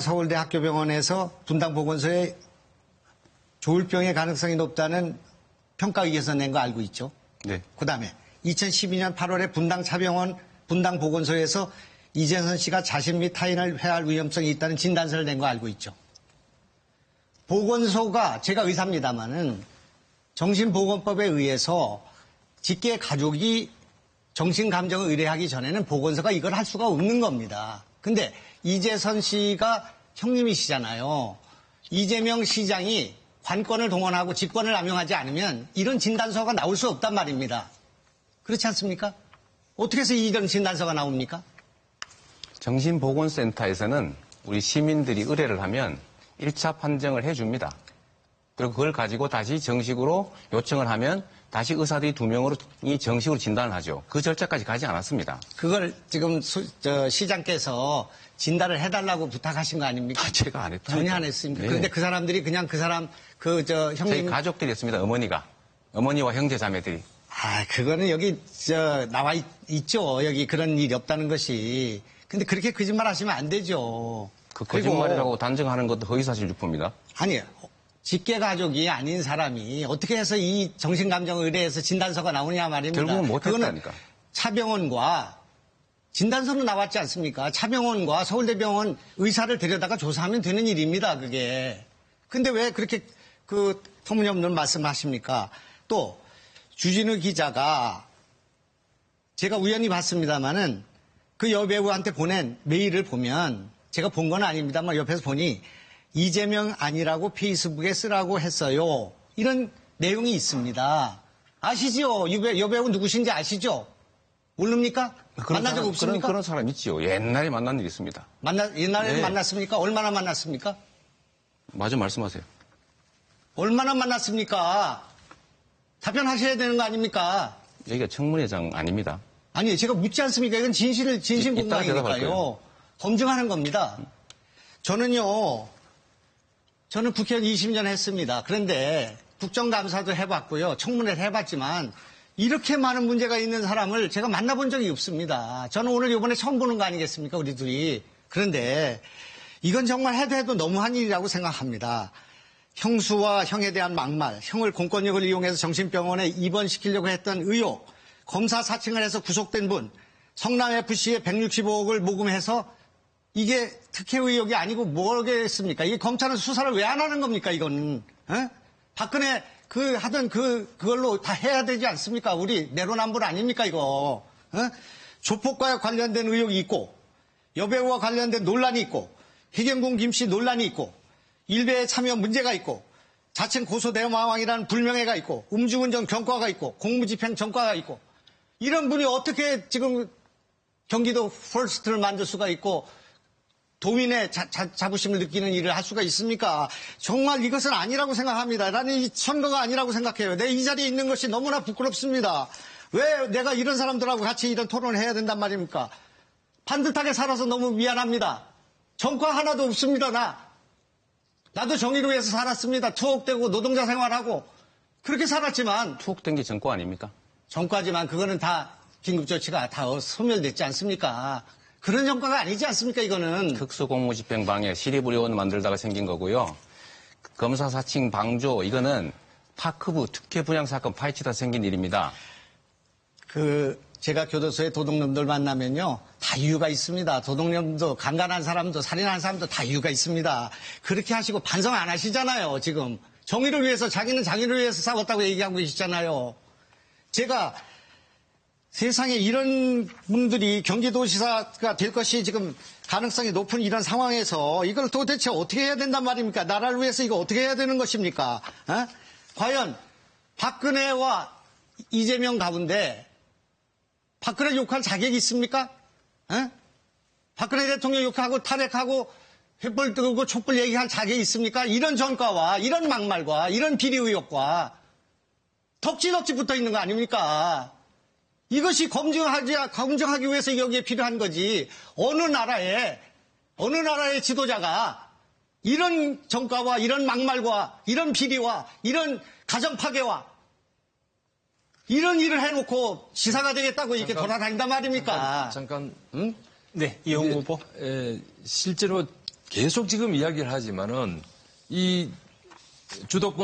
서울대 학교병원에서 분당보건소에 조울병의 가능성이 높다는 평가위에서 낸 거 알고 있죠? 네. 그다음에 2012년 8월에 분당차병원 분당보건소에서 이재선 씨가 자신 및 타인을 해할 위험성이 있다는 진단서를 낸 거 알고 있죠? 보건소가, 제가 의사입니다마는 정신보건법에 의해서 직계 가족이 정신감정을 의뢰하기 전에는 보건소가 이걸 할 수가 없는 겁니다. 근데 이재선 씨가 형님이시잖아요. 이재명 시장이 관권을 동원하고 직권을 남용하지 않으면 이런 진단서가 나올 수 없단 말입니다. 그렇지 않습니까? 어떻게 해서 이런 진단서가 나옵니까? 정신보건센터에서는 우리 시민들이 의뢰를 하면 1차 판정을 해줍니다. 그리고 그걸 가지고 다시 정식으로 요청을 하면 다시 의사들이 2명이 정식으로 진단을 하죠. 그 절차까지 가지 않았습니다. 그걸 지금 시장께서 진단을 해달라고 부탁하신 거 아닙니까? 제가 안 했다. 전혀 안 했습니다. 네. 그런데 그 사람들이 그냥 그 사람, 형님. 저희 가족들이 했습니다. 어머니와 형제 자매들이. 그거는 여기, 나와 있죠. 여기 그런 일이 없다는 것이. 근데 그렇게 거짓말 하시면 안 되죠. 그 거짓말이라고 단정하는 것도 허위사실 유포입니다. 아니에요. 직계 가족이 아닌 사람이 어떻게 해서 이 정신감정 의뢰에서 진단서가 나오냐 말입니다. 결국은 못했다니까. 그거는 차병원과 진단서는 나왔지 않습니까? 차병원과 서울대병원 의사를 데려다가 조사하면 되는 일입니다. 그게. 근데 왜 그렇게 터무니없는 말씀하십니까? 또 주진우 기자가 제가 우연히 봤습니다마는 그 여배우한테 보낸 메일을 보면 제가 본 건 아닙니다만 옆에서 보니 이재명 아니라고 페이스북에 쓰라고 했어요. 이런 내용이 있습니다. 아시죠? 여배우 누구신지 아시죠? 모릅니까? 만난 적 없습니까? 그런 사람 있지요. 옛날에 만난 일이 있습니다. 옛날에 네. 만났습니까? 얼마나 만났습니까? 마저 말씀하세요. 얼마나 만났습니까? 답변하셔야 되는 거 아닙니까? 여기가 청문회장 아닙니다. 아니, 제가 묻지 않습니까? 이건 진실 공방이니까요. 검증하는 겁니다. 저는 국회의원 20년 했습니다. 그런데 국정감사도 해봤고요. 청문회를 해봤지만 이렇게 많은 문제가 있는 사람을 제가 만나본 적이 없습니다. 저는 오늘 이번에 처음 보는 거 아니겠습니까? 우리 둘이. 그런데 이건 정말 해도 너무한 일이라고 생각합니다. 형수와 형에 대한 막말, 형을 공권력을 이용해서 정신병원에 입원시키려고 했던 의혹, 검사 사칭을 해서 구속된 분, 성남FC에 165억을 모금해서 이게 특혜 의혹이 아니고 뭐겠습니까? 이게 검찰은 수사를 왜 안 하는 겁니까, 이거는? 박근혜 그걸로 다 해야 되지 않습니까? 우리 내로남불 아닙니까, 이거? 조폭과 관련된 의혹이 있고, 여배우와 관련된 논란이 있고, 희경공 김씨 논란이 있고, 일베에 참여 문제가 있고, 자칭 고소대마왕이라는 불명예가 있고, 음주운전 경과가 있고, 공무집행 전과가 있고, 이런 분이 어떻게 지금 경기도 퍼스트를 만들 수가 있고, 도민의 자부심을 느끼는 일을 할 수가 있습니까? 정말 이것은 아니라고 생각합니다. 나는 이 선거가 아니라고 생각해요. 내 이 자리에 있는 것이 너무나 부끄럽습니다. 왜 내가 이런 사람들하고 같이 이런 토론을 해야 된단 말입니까? 반듯하게 살아서 너무 미안합니다. 전과 하나도 없습니다, 나도 정의를 위해서 살았습니다. 투옥되고 노동자 생활하고 그렇게 살았지만. 투옥된 게 전과 아닙니까? 전과지만 그거는 다 긴급조치가 다 소멸됐지 않습니까? 그런 전과가 아니지 않습니까, 이거는. 특수공무집행 방해, 시립의료원 만들다가 생긴 거고요. 검사 사칭 방조, 이거는 파크부 특혜 분양 사건 파헤치다 생긴 일입니다. 제가 교도소에 도둑놈들 만나면요, 다 이유가 있습니다. 도둑놈도, 강간한 사람도, 살인한 사람도 다 이유가 있습니다. 그렇게 하시고 반성 안 하시잖아요, 지금. 정의를 위해서, 자기는 자기를 위해서 싸웠다고 얘기하고 계시잖아요. 제가 세상에 이런 분들이 경기도지사가 될 것이 지금 가능성이 높은 이런 상황에서 이걸 도대체 어떻게 해야 된단 말입니까? 나라를 위해서 이거 어떻게 해야 되는 것입니까? 과연 박근혜와 이재명 가운데 박근혜 욕할 자격이 있습니까? 박근혜 대통령 욕하고 탄핵하고 횃불 뜨고 촛불 얘기할 자격이 있습니까? 이런 전과와 이런 막말과 이런 비리 의혹과 덕지덕지 붙어 있는 거 아닙니까? 이것이 검증하기 위해서 여기에 필요한 거지. 어느 나라의 지도자가 이런 전과와 이런 막말과 이런 비리와 이런 가정 파괴와 이런 일을 해놓고 지사가 되겠다고 이렇게 돌아다닌단 말입니까? 잠깐. 응? 네, 이용구 후보. 실제로 계속 지금 이야기를 하지만은 이 주도권